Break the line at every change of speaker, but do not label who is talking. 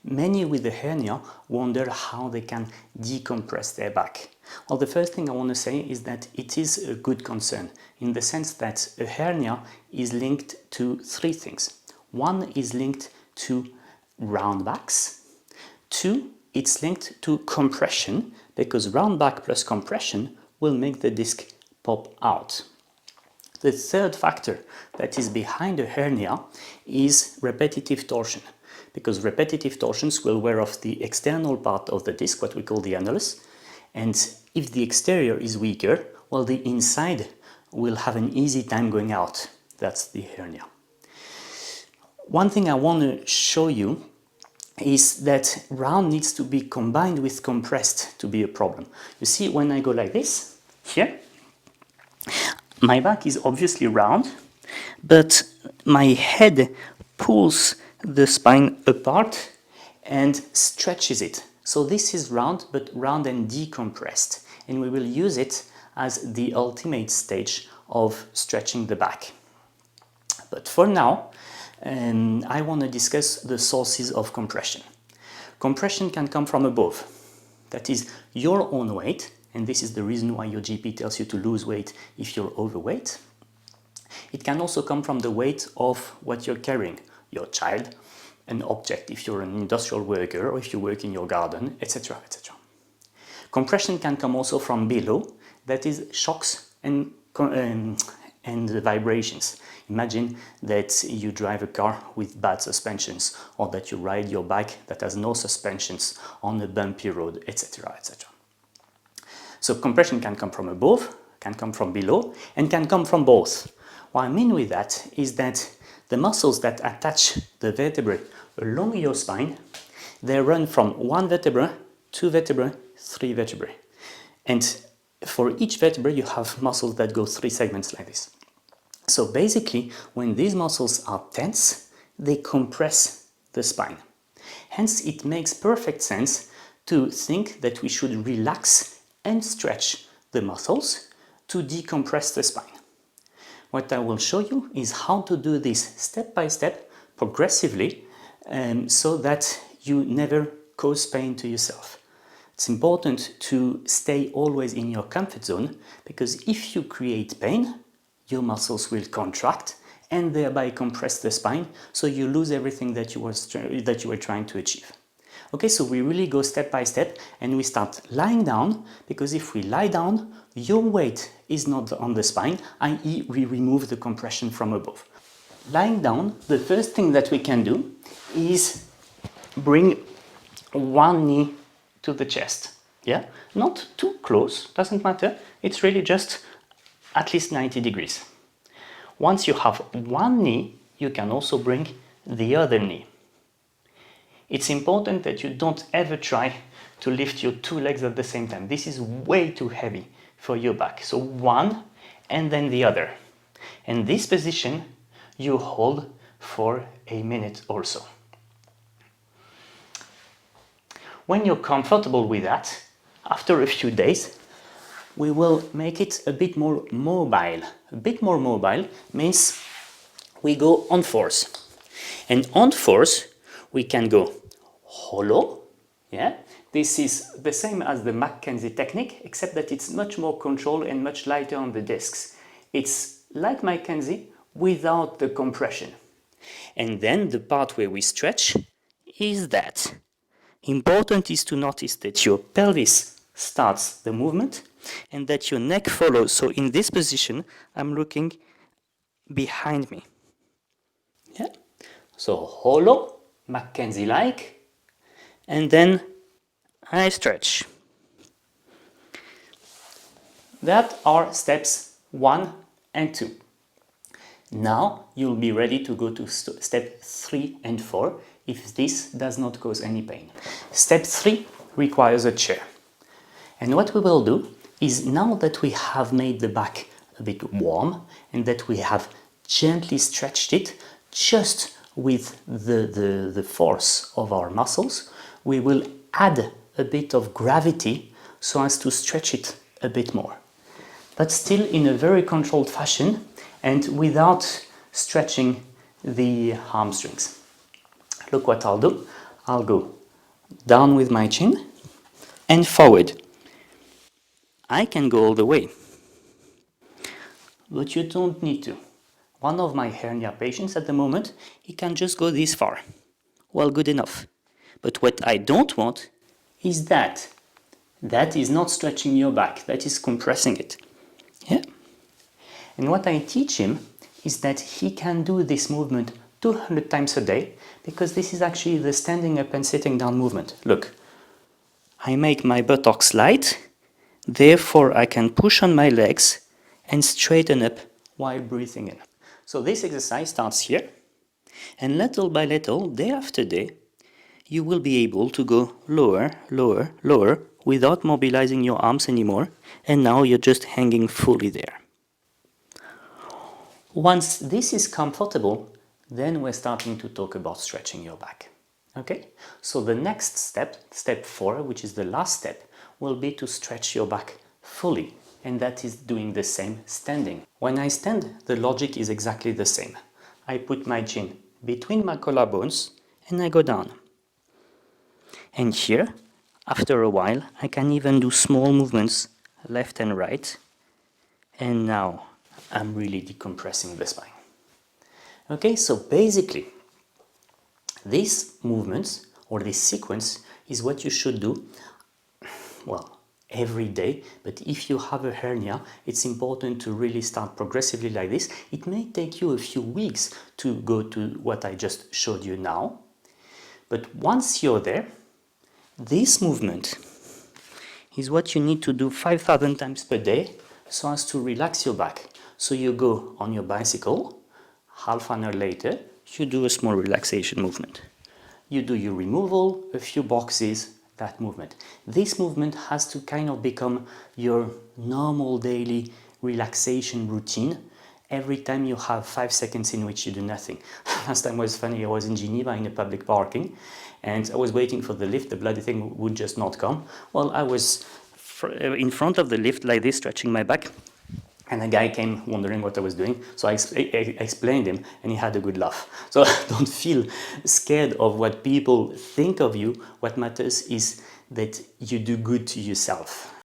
Many with a hernia wonder how they can decompress their back. Well, the first thing I want to say is that it is a good concern in the sense that a hernia is linked to three things. One is linked to round backs. Two, it's linked to compression because round back plus compression will make the disc pop out. The third factor that is behind a hernia is repetitive torsion, because repetitive torsions will wear off the external part of the disc, what we call the annulus, and if the exterior is weaker, well, the inside will have an easy time going out. That's the hernia. One thing I want to show you is that round needs to be combined with compressed to be a problem. You see, when I go like this, here, my back is obviously round, but my head pulls the spine apart and stretches it. So this is round, but round and decompressed, and we will use it as the ultimate stage of stretching the back. But for now, I want to discuss the sources of compression. Compression can come from above, that is your own weight, and this is the reason why your GP tells you to lose weight if you're overweight. It can also come from the weight of what you're carrying, your child, an object if you're an industrial worker or if you work in your garden, etc., etc. Compression can come also from below, that is shocks and vibrations. Imagine that you drive a car with bad suspensions or that you ride your bike that has no suspensions on a bumpy road, etc., etc. So compression can come from above, can come from below, and can come from both. What I mean with that is that the muscles that attach the vertebrae along your spine, they run from one vertebra, two vertebrae, three vertebrae. And for each vertebra, you have muscles that go three segments like this. So basically, when these muscles are tense, they compress the spine. Hence, it makes perfect sense to think that we should relax and stretch the muscles to decompress the spine. What I will show you is how to do this step by step, progressively, so that you never cause pain to yourself. It's important to stay always in your comfort zone, because if you create pain, your muscles will contract and thereby compress the spine, so you lose everything that you were trying to achieve. Okay, so we really go step by step and we start lying down, because if we lie down, your weight is not on the spine, i.e. we remove the compression from above. Lying down, the first thing that we can do is bring one knee to the chest. Yeah, not too close, doesn't matter. It's really just at least 90 degrees. Once you have one knee, you can also bring the other knee. It's important that you don't ever try to lift your two legs at the same time. This is way too heavy for your back. So one and then the other. And this position you hold for a minute or so. When you're comfortable with that, after a few days, we will make it a bit more mobile. A bit more mobile means we go on force. And on force, we can go hollow. Yeah, this is the same as the Mackenzie technique, except that it's much more controlled and much lighter on the discs. It's like Mackenzie without the compression. And then the part where we stretch is that. Important is to notice that your pelvis starts the movement and that your neck follows. So in this position, I'm looking behind me. Yeah. So hollow, Mackenzie-like, and then I stretch. That are steps 1 and 2. Now you'll be ready to go to step 3 and 4 if this does not cause any pain. Step 3 requires a chair. And what we will do is, now that we have made the back a bit warm and that we have gently stretched it just with the force of our muscles, we will add a bit of gravity so as to stretch it a bit more. But still in a very controlled fashion and without stretching the hamstrings. Look what I'll do. I'll go down with my chin and forward. I can go all the way, but you don't need to. One of my hernia patients at the moment, he can just go this far. Well, good enough. But what I don't want is that. That is not stretching your back, that is compressing it. Yeah? And what I teach him is that he can do this movement 200 times a day, because this is actually the standing up and sitting down movement. Look, I make my buttocks light, therefore I can push on my legs and straighten up while breathing in. So this exercise starts here, and little by little, day after day, you will be able to go lower, lower, lower without mobilizing your arms anymore, and now you're just hanging fully there. Once this is comfortable, then we're starting to talk about stretching your back. Okay? So the next step, step 4, which is the last step, will be to stretch your back fully, and that is doing the same standing. When I stand, the logic is exactly the same. I put my chin between my collarbones and I go down. And here, after a while, I can even do small movements left and right. And now I'm really decompressing the spine. Okay, so basically, these movements or this sequence is what you should do, well, every day. But if you have a hernia, it's important to really start progressively like this. It may take you a few weeks to go to what I just showed you now. But once you're there, this movement is what you need to do 5,000 times per day so as to relax your back. So you go on your bicycle, half an hour later, you do a small relaxation movement. You do your removal, a few boxes, that movement. This movement has to kind of become your normal daily relaxation routine. Every time you have 5 seconds in which you do nothing. Last time was funny, I was in Geneva in a public parking and I was waiting for the lift, the bloody thing would just not come. Well, I was in front of the lift like this, stretching my back, and a guy came wondering what I was doing, so I explained him and he had a good laugh. So don't feel scared of what people think of you. What matters is that you do good to yourself.